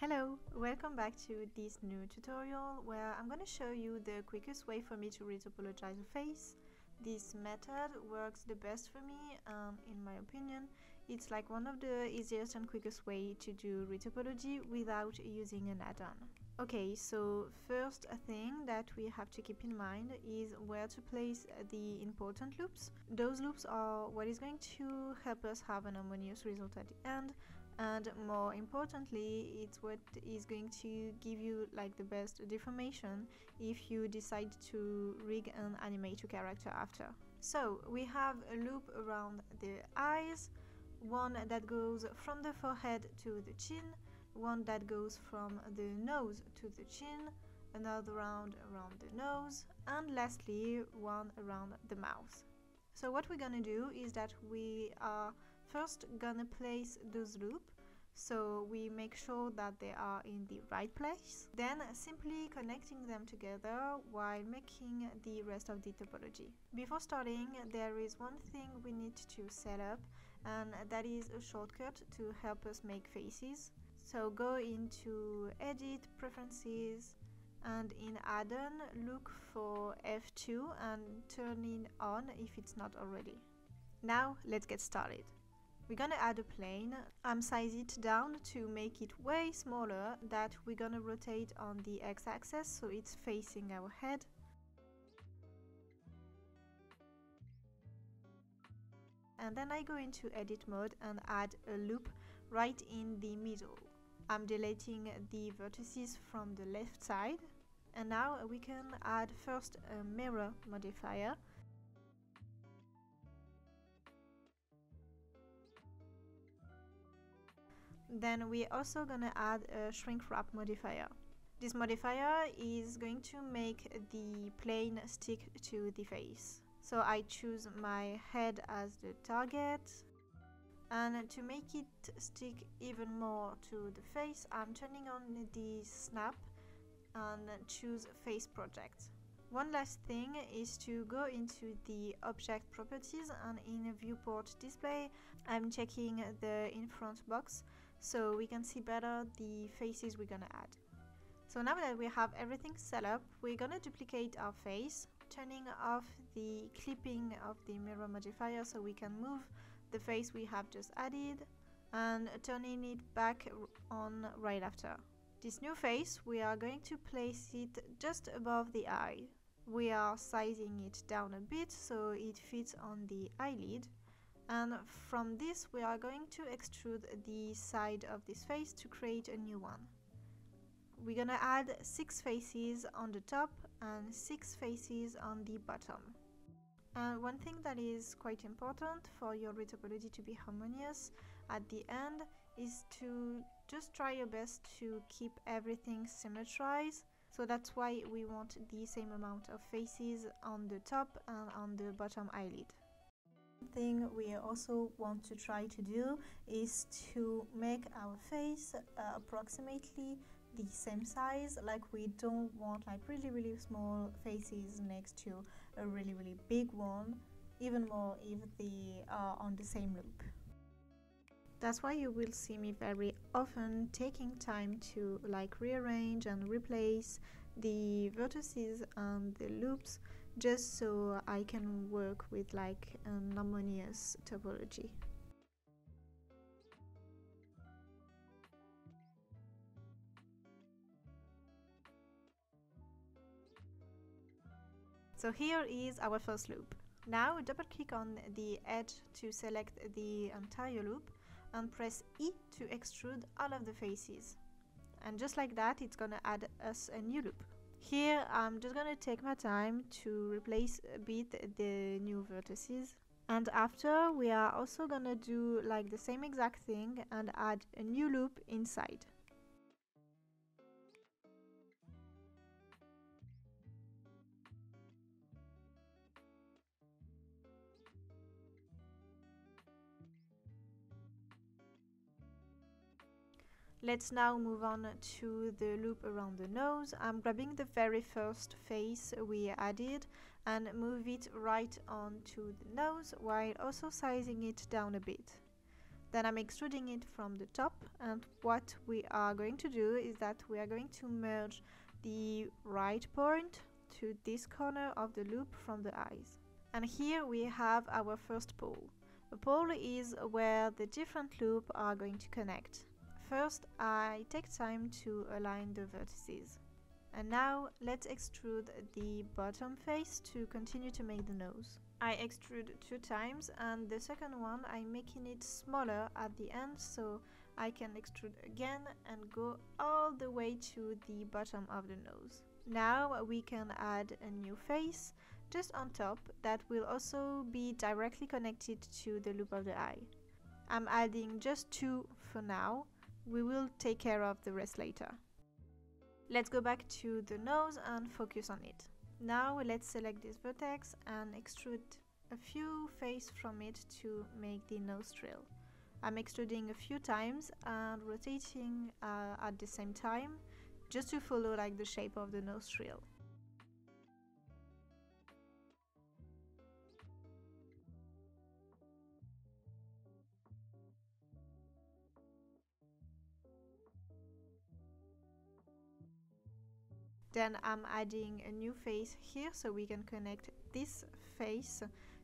Hello, welcome back to this new tutorial where I'm going to show you the quickest way for me to retopologize a face. This method works the best for me and in my opinion it's like one of the easiest and quickest way to do retopology without using an add-on. Okay, so first thing that we have to keep in mind is where to place the important loops. Those loops are what is going to help us have an harmonious result at the end. And more importantly, it's what is going to give you like the best deformation if you decide to rig and animate your character after. So we have a loop around the eyes, one that goes from the forehead to the chin, one that goes from the nose to the chin, another round around the nose, and lastly one around the mouth. So what we're gonna do is that we are first gonna place those loops, so we make sure that they are in the right place, then simply connecting them together while making the rest of the topology. Before starting, there is one thing we need to set up, and that is a shortcut to help us make faces. So go into Edit, Preferences, and in Add-on look for F2 and turn it on if it's not already. Now let's get started. We're gonna add a plane. I'm size it down to make it way smaller, that we're gonna rotate on the x-axis so it's facing our head. And then I go into edit mode and add a loop right in the middle. I'm deleting the vertices from the left side. And now we can add first a mirror modifier. Then we're also gonna add a shrink wrap modifier. This modifier is going to make the plane stick to the face. So I choose my head as the target, and to make it stick even more to the face, I'm turning on the snap and choose face project. One last thing is to go into the object properties, and in viewport display I'm checking the in front box so we can see better the faces we're gonna add. So now that we have everything set up, we're gonna duplicate our face, turning off the clipping of the mirror modifier so we can move the face we have just added, and turning it back on right after. This new face, we are going to place it just above the eye. We are sizing it down a bit so it fits on the eyelid, and from this we are going to extrude the side of this face to create a new one. We're gonna add 6 faces on the top and 6 faces on the bottom. And one thing that is quite important for your retopology to be harmonious at the end is to just try your best to keep everything symmetrized. So that's why we want the same amount of faces on the top and on the bottom eyelid. One thing we also want to try to do is to make our face approximately the same size. Like, we don't want like really small faces next to a really big one, even more if they are on the same loop. That's why you will see me very often taking time to like rearrange and replace the vertices and the loops, just so I can work with like an harmonious topology. So here is our first loop. Now double click on the edge to select the entire loop and press E to extrude all of the faces. And just like that, it's gonna add us a new loop. Here I'm just gonna take my time to replace a bit the new vertices. And after, we are also gonna do like the same exact thing and add a new loop inside. Let's now move on to the loop around the nose. I'm grabbing the very first face we added and move it right onto the nose while also sizing it down a bit. Then I'm extruding it from the top, and what we are going to do is that we are going to merge the right point to this corner of the loop from the eyes. And here we have our first pole. A pole is where the different loops are going to connect. First, I take time to align the vertices. And now let's extrude the bottom face to continue to make the nose. I extrude 2 times, and the second one I'm making it smaller at the end so I can extrude again and go all the way to the bottom of the nose. Now we can add a new face just on top that will also be directly connected to the loop of the eye. I'm adding just 2 for now. We will take care of the rest later. Let's go back to the nose and focus on it. Now let's select this vertex and extrude a few faces from it to make the nostril. I'm extruding a few times and rotating at the same time just to follow like the shape of the nostril. Then I'm adding a new face here so we can connect this face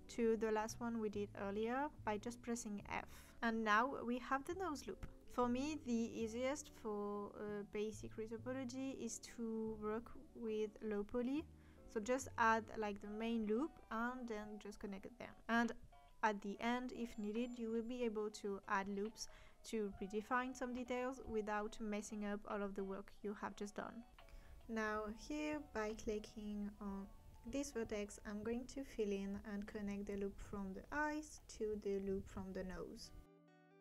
to the last one we did earlier by just pressing F. And now we have the nose loop. For me, the easiest for basic retopology is to work with low poly. So just add like the main loop and then just connect them. And at the end, if needed, you will be able to add loops to redefine some details without messing up all of the work you have just done. Now here, by clicking on this vertex, I'm going to fill in and connect the loop from the eyes to the loop from the nose.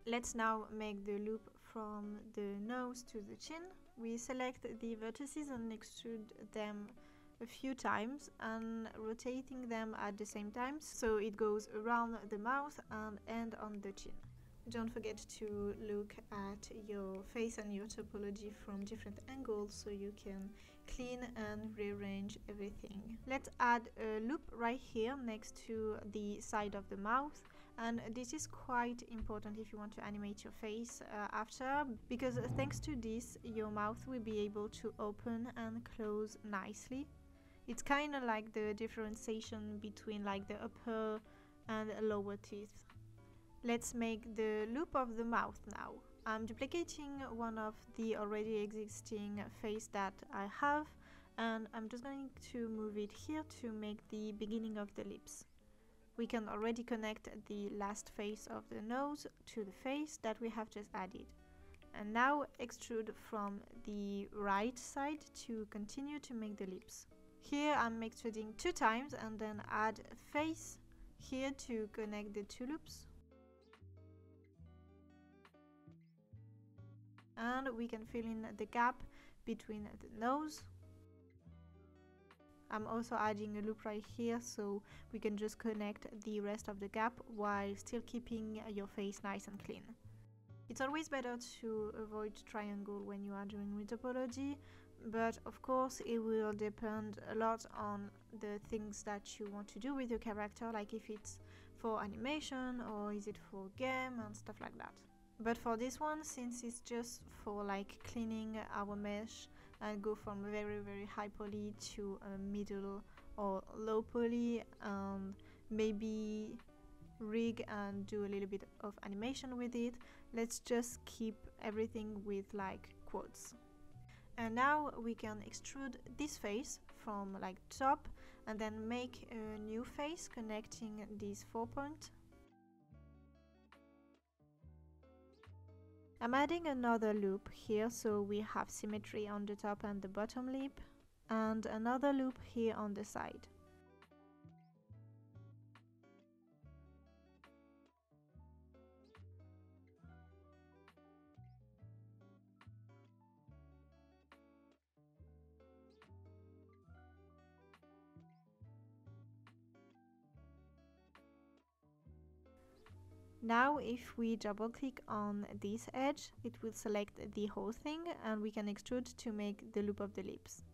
Let's now make the loop from the nose to the chin. We select the vertices and extrude them a few times and rotating them at the same time so it goes around the mouth and end on the chin. Don't forget to look at your face and your topology from different angles so you can clean and rearrange everything. Let's add a loop right here next to the side of the mouth, and this is quite important if you want to animate your face after, because thanks to this your mouth will be able to open and close nicely. It's kind of like the differentiation between like the upper and lower teeth. Let's make the loop of the mouth now. I'm duplicating one of the already existing face that I have, and I'm just going to move it here to make the beginning of the lips. We can already connect the last face of the nose to the face that we have just added. And now extrude from the right side to continue to make the lips. Here I'm extruding 2 times and then add a face here to connect the 2 loops. And we can fill in the gap between the nose. I'm also adding a loop right here so we can just connect the rest of the gap while still keeping your face nice and clean. It's always better to avoid triangle when you are doing retopology, but of course it will depend a lot on the things that you want to do with your character, like if it's for animation or is it for game and stuff like that. But for this one, since it's just for like cleaning our mesh and go from very high poly to a middle or low poly and maybe rig and do a little bit of animation with it, let's just keep everything with like quotes. And now we can extrude this face from like top and then make a new face connecting these 4 points. I'm adding another loop here so we have symmetry on the top and the bottom lip, and another loop here on the side. Now if we double click on this edge, it will select the whole thing and we can extrude to make the loop of the lips.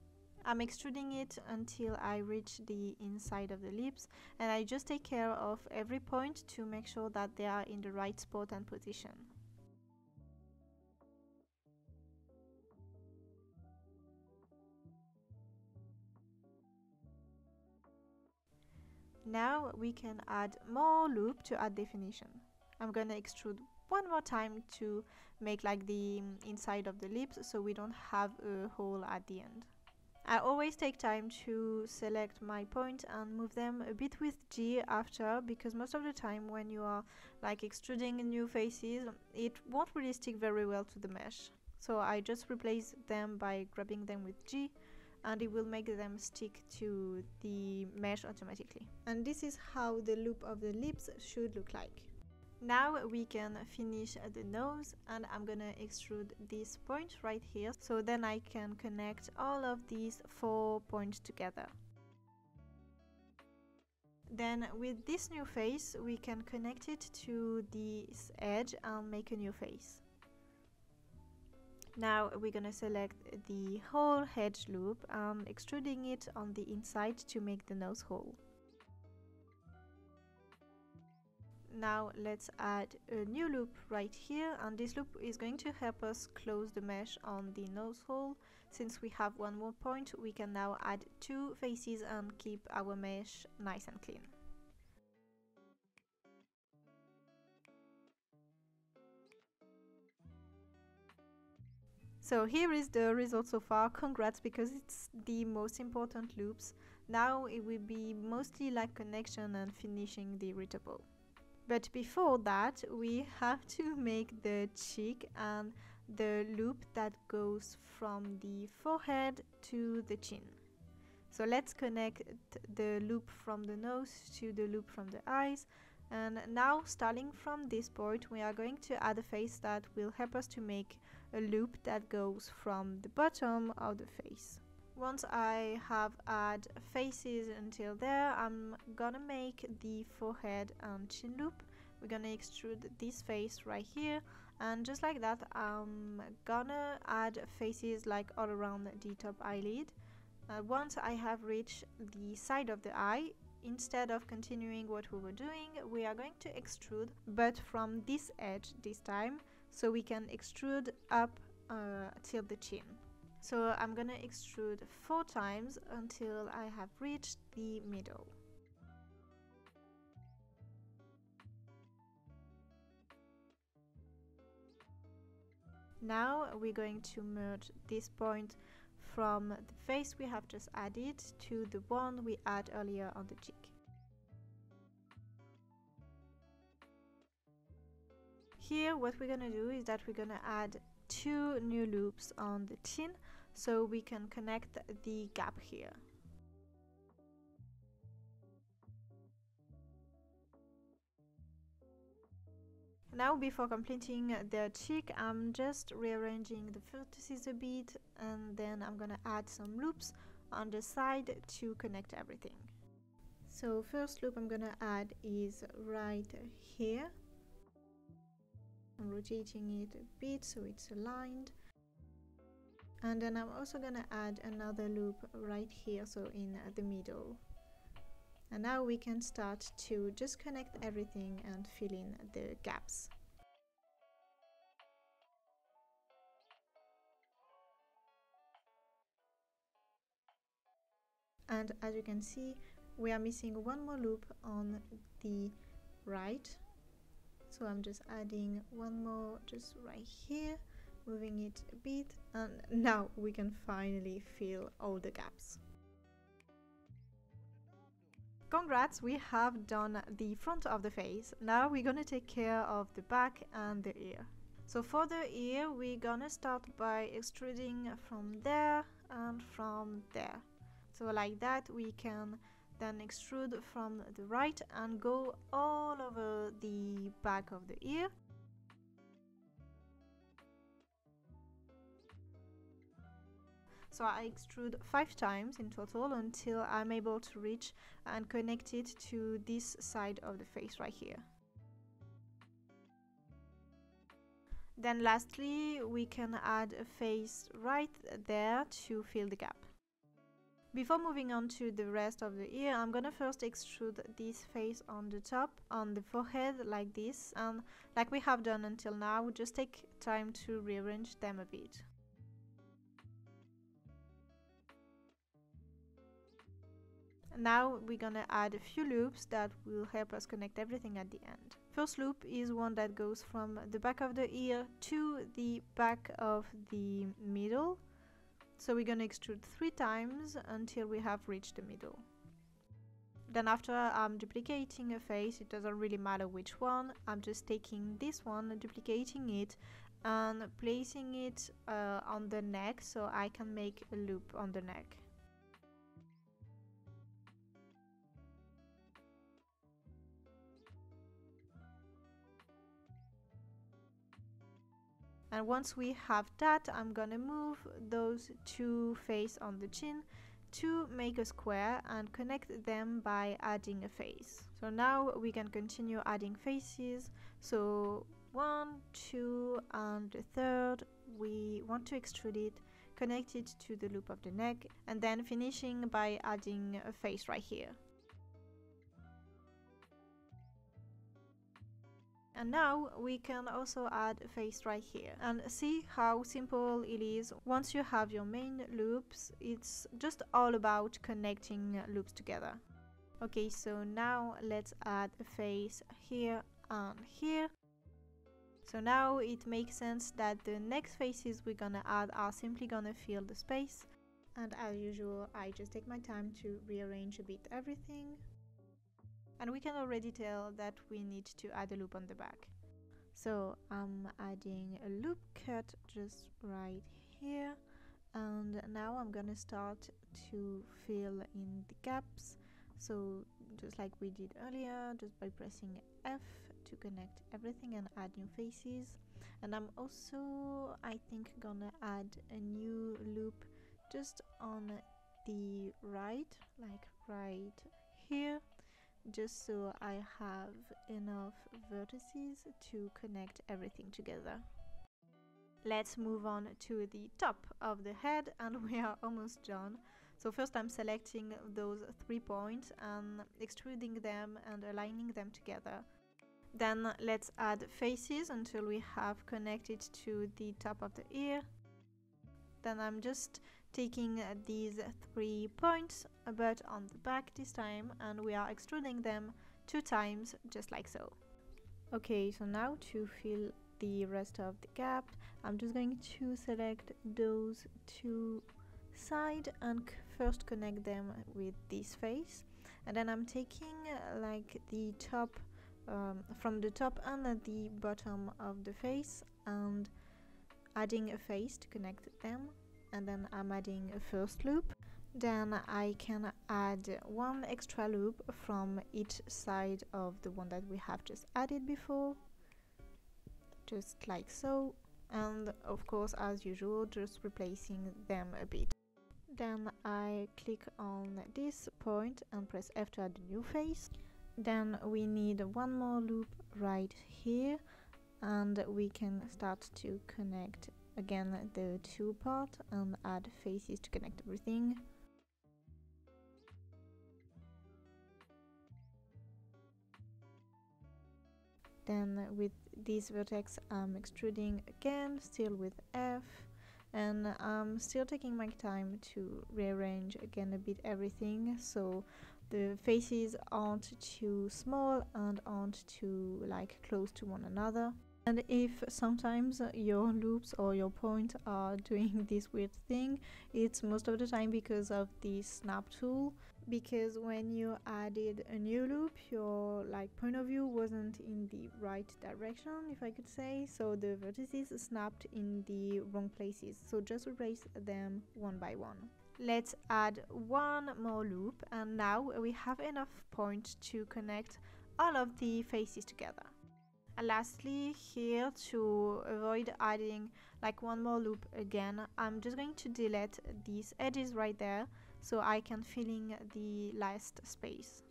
I'm extruding it until I reach the inside of the lips, and I just take care of every point to make sure that they are in the right spot and position. Now we can add more loop to add definition. I'm gonna extrude one more time to make like the inside of the lips so we don't have a hole at the end. I always take time to select my point and move them a bit with G after, because most of the time when you are like extruding new faces, it won't really stick very well to the mesh. So I just replace them by grabbing them with G, and it will make them stick to the mesh automatically. And this is how the loop of the lips should look like. Now we can finish the nose, and I'm gonna extrude this point right here, so then I can connect all of these 4 points together. Then with this new face we can connect it to this edge and make a new face. Now we're gonna select the whole edge loop and extruding it on the inside to make the nose hole. Now let's add a new loop right here, and this loop is going to help us close the mesh on the nose hole. Since we have one more point, we can now add 2 faces and keep our mesh nice and clean. So here is the result so far. Congrats, because it's the most important loops. Now it will be mostly like connection and finishing the retopo. But before that, we have to make the cheek and the loop that goes from the forehead to the chin. So let's connect the loop from the nose to the loop from the eyes. And now, starting from this point, we are going to add a face that will help us to make a loop that goes from the bottom of the face. Once I have added faces until there, I'm gonna make the forehead and chin loop. We're gonna extrude this face right here, and just like that I'm gonna add faces like all around the top eyelid. Once I have reached the side of the eye, instead of continuing what we were doing, we are going to extrude, but from this edge this time, so we can extrude up till the chin. So I'm gonna extrude 4 times until I have reached the middle. Now we're going to merge this point from the face we have just added to the one we had earlier on the cheek. Here what we're gonna do is that we're gonna add 2 new loops on the chin, so we can connect the gap here. Now, before completing the cheek, I'm just rearranging the vertices a bit, and then I'm gonna add some loops on the side to connect everything. So first loop I'm gonna add is right here. I'm rotating it a bit so it's aligned. And then I'm also gonna add another loop right here, so in the middle. And now we can start to just connect everything and fill in the gaps. And as you can see, we are missing one more loop on the right. So I'm just adding one more just right here, moving it a bit, and now we can finally fill all the gaps. Congrats, we have done the front of the face. Now we're gonna take care of the back and the ear. So for the ear, we're gonna start by extruding from there and from there. So like that, we can then extrude from the right and go all over the back of the ear. So I extrude 5 times in total until I'm able to reach and connect it to this side of the face right here. Then lastly, we can add a face right there to fill the gap. Before moving on to the rest of the ear, I'm gonna first extrude this face on the top, on the forehead like this, and like we have done until now, just take time to rearrange them a bit. Now we're gonna add a few loops that will help us connect everything at the end. First loop is one that goes from the back of the ear to the back of the middle. So we're gonna extrude 3 times until we have reached the middle. Then after I'm duplicating a face, it doesn't really matter which one, I'm just taking this one, duplicating it and placing it on the neck so I can make a loop on the neck. And once we have that, I'm gonna move those 2 faces on the chin to make a square and connect them by adding a face. So now we can continue adding faces. So 1, 2, and the third, we want to extrude it, connect it to the loop of the neck, and then finishing by adding a face right here. And now we can also add a face right here and see how simple it is. Once you have your main loops, it's just all about connecting loops together. Okay, so now let's add a face here and here. So now it makes sense that the next faces we're gonna add are simply gonna fill the space. And as usual, I just take my time to rearrange a bit everything. And we can already tell that we need to add a loop on the back. So I'm adding a loop cut just right here, and now I'm gonna start to fill in the gaps. So just like we did earlier, just by pressing F to connect everything and add new faces. And I'm also, I think, gonna add a new loop just on the right, like right here, just so I have enough vertices to connect everything together. Let's move on to the top of the head, and we are almost done. So first I'm selecting those 3 points and extruding them and aligning them together. Then let's add faces until we have connected to the top of the ear. Then I'm just taking these 3 points, but on the back this time, and we are extruding them 2 times, just like so. Okay, so now to fill the rest of the gap, I'm just going to select those 2 sides and first connect them with this face, and then I'm taking like the top, from the top and the bottom of the face, and adding a face to connect them. And then I'm adding a first loop. Then I can add 1 extra loop from each side of the one that we have just added before, just like so. And of course, as usual, just replacing them a bit. Then I click on this point and press F to add a new face. Then we need 1 more loop right here, and we can start to connect again the 2 parts and add faces to connect everything. Then with this vertex I'm extruding again, still with F, and I'm still taking my time to rearrange again a bit everything so the faces aren't too small and aren't too like close to one another. And if sometimes your loops or your points are doing this weird thing, it's most of the time because of the snap tool, because when you added a new loop, your like point of view wasn't in the right direction, if I could say, so the vertices snapped in the wrong places, so just replace them one by one. Let's add 1 more loop, and now we have enough points to connect all of the faces together. And lastly, here, to avoid adding like 1 more loop again, I'm just going to delete these edges right there so I can fill in the last space.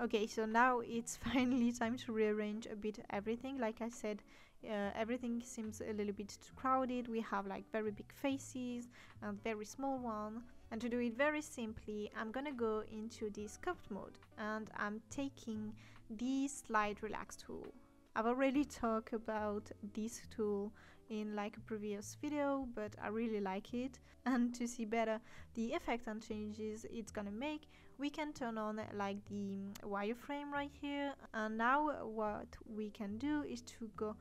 Okay, so now it's finally time to rearrange a bit everything. Like I said, everything seems a little bit too crowded. We have like very big faces and very small one. And to do it very simply, I'm gonna go into the sculpt mode, and I'm taking the slide relax tool. I've already talked about this tool in like a previous video, but I really like it. And to see better the effects and changes it's gonna make, we can turn on like the wireframe right here. And now what we can do is to go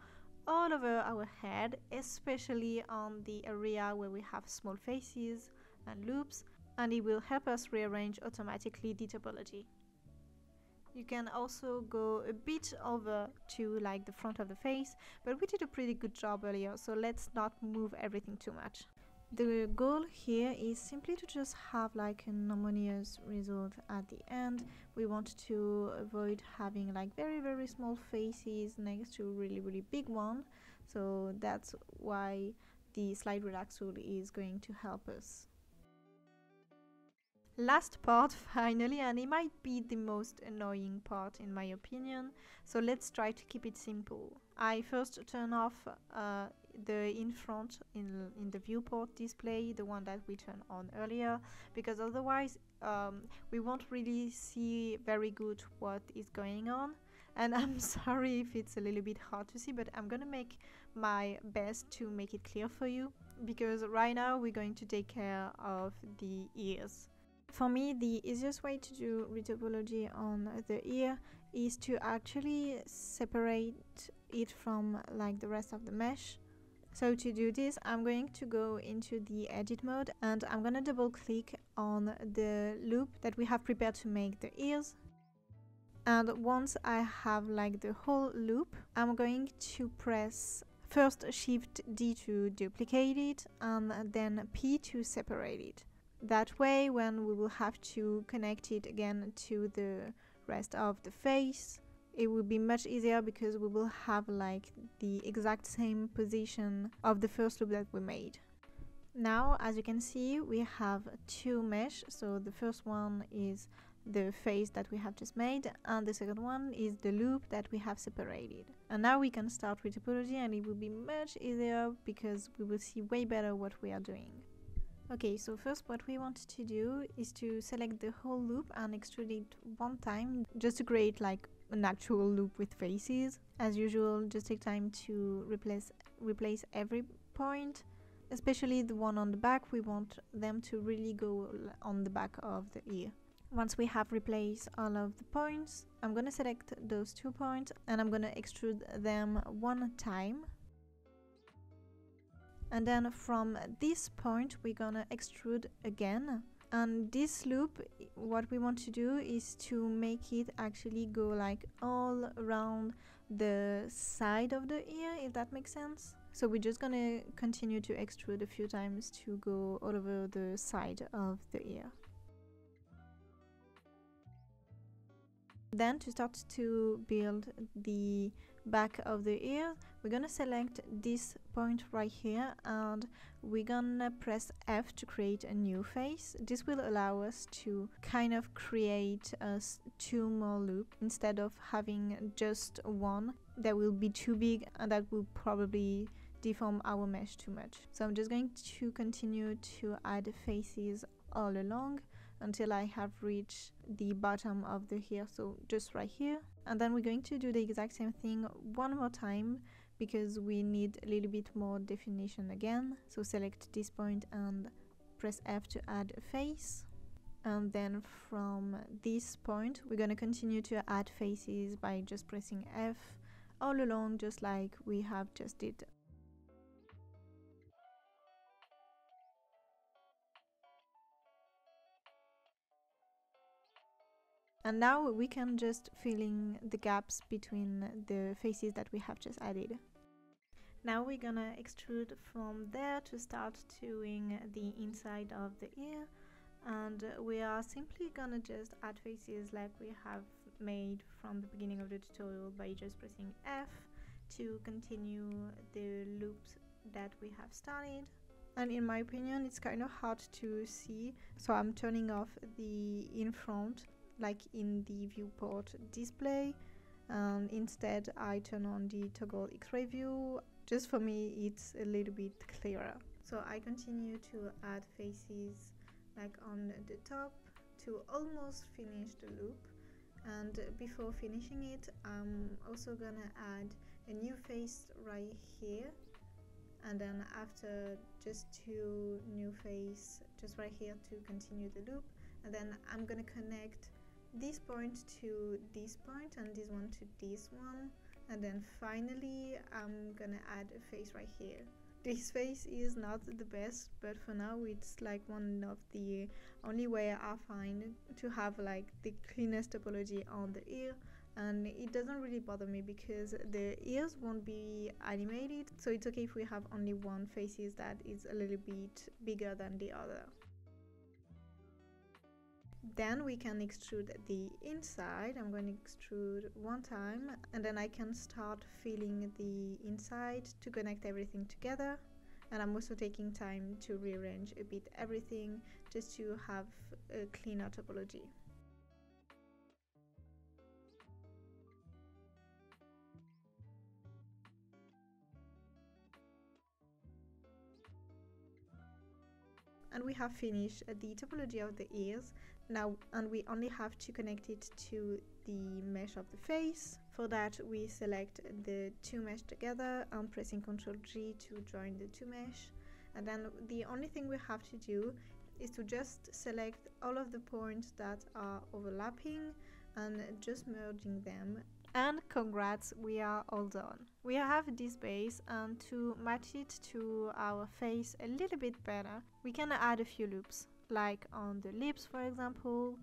all over our head, especially on the area where we have small faces and loops, and it will help us rearrange automatically the topology. You can also go a bit over to like the front of the face, but we did a pretty good job earlier, so let's not move everything too much. The goal here is simply to just have like an harmonious result at the end. We want to avoid having like very small faces next to really big one, so that's why the slide relax tool is going to help us. Last part finally, and it might be the most annoying part in my opinion, so let's try to keep it simple. I first turn off the in front in the viewport display, the one that we turned on earlier, because otherwise we won't really see very good what is going on. And I'm sorry if it's a little bit hard to see, but I'm gonna make my best to make it clear for you, because right now we're going to take care of the ears. For me, the easiest way to do retopology on the ear is to actually separate it from like the rest of the mesh. So to do this, I'm going to go into the edit mode and I'm gonna double click on the loop that we have prepared to make the ears. And once I have like the whole loop, I'm going to press first Shift D to duplicate it and then P to separate it. That way, when we will have to connect it again to the rest of the face, it will be much easier because we will have like the exact same position of the first loop that we made. Now, as you can see, we have two mesh. So the first one is the face that we have just made, and the second one is the loop that we have separated. And now we can start with topology, and it will be much easier because we will see way better what we are doing. Okay, so first what we want to do is to select the whole loop and extrude it one time just to create like an actual loop with faces. As usual, just take time to replace every point, especially the one on the back. We want them to really go on the back of the ear. Once we have replaced all of the points, I'm gonna select those 2 points and I'm gonna extrude them one time. And then from this point we're gonna extrude again, and this loop, what we want to do is to make it actually go like all around the side of the ear, if that makes sense. So we're just gonna continue to extrude a few times to go all over the side of the ear. Then to start to build the back of the ear, we're gonna select this point right here and we're gonna press F to create a new face. This will allow us to kind of create 2 more loops instead of having just one that will be too big and that will probably deform our mesh too much. So I'm just going to continue to add faces all along until I have reached the bottom of the ear, so just right here. And then we're going to do the exact same thing one more time because we need a little bit more definition again. So select this point and press F to add a face. And then from this point, we're gonna continue to add faces by just pressing F all along, just like we have just did. And now we can just fill in the gaps between the faces that we have just added. Now we're gonna extrude from there to start doing the inside of the ear, and we are simply gonna just add faces like we have made from the beginning of the tutorial by just pressing F to continue the loops that we have started. And in my opinion, it's kind of hard to see, so I'm turning off the in front like in the viewport display, and instead I turn on the toggle X-ray view. Just for me it's a little bit clearer. So I continue to add faces like on the top to almost finish the loop, and before finishing it I'm also gonna add a new face right here, and then after just 2 new face just right here to continue the loop, and then I'm gonna connect this point to this point and this one to this one, and then finally I'm gonna add a face right here. This face is not the best, but for now it's like one of the only way I find to have like the cleanest topology on the ear, and it doesn't really bother me because the ears won't be animated, so it's okay if we have only one faces that is a little bit bigger than the other. Then we can extrude the inside. I'm going to extrude one time, and then I can start filling the inside to connect everything together. And I'm also taking time to rearrange a bit everything just to have a cleaner topology. And we have finished the topology of the ears now, and we only have to connect it to the mesh of the face. For that we select the two mesh together and pressing Ctrl G to join the two mesh, and then the only thing we have to do is to just select all of the points that are overlapping and just merging them. And congrats, we are all done. We have this base, and to match it to our face a little bit better, we can add a few loops, like on the lips for example.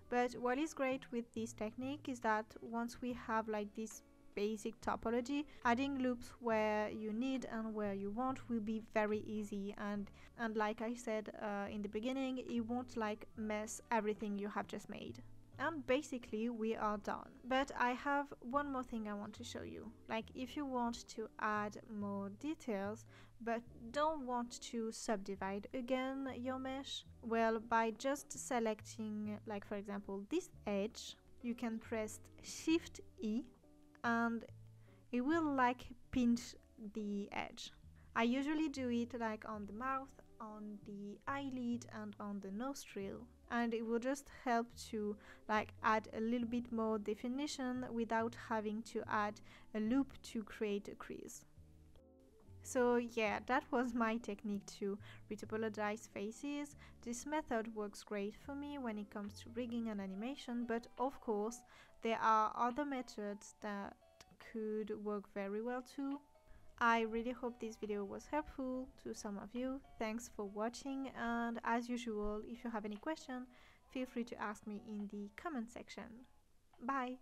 But what is great with this technique is that once we have like this basic topology, adding loops where you need and where you want will be very easy, and like I said in the beginning, it won't like mess everything you have just made. And basically we are done. But I have one more thing I want to show you. Like if you want to add more details but don't want to subdivide again your mesh, well, by just selecting, like for example this edge, you can press Shift E and it will like pinch the edge. I usually do it like on the mouth, on the eyelid and on the nostril, and it will just help to like add a little bit more definition without having to add a loop to create a crease. So yeah, that was my technique to retopologize faces. This method works great for me when it comes to rigging and animation, but of course there are other methods that could work very well too. I really hope this video was helpful to some of you. Thanks for watching, and as usual, if you have any question, feel free to ask me in the comment section. Bye!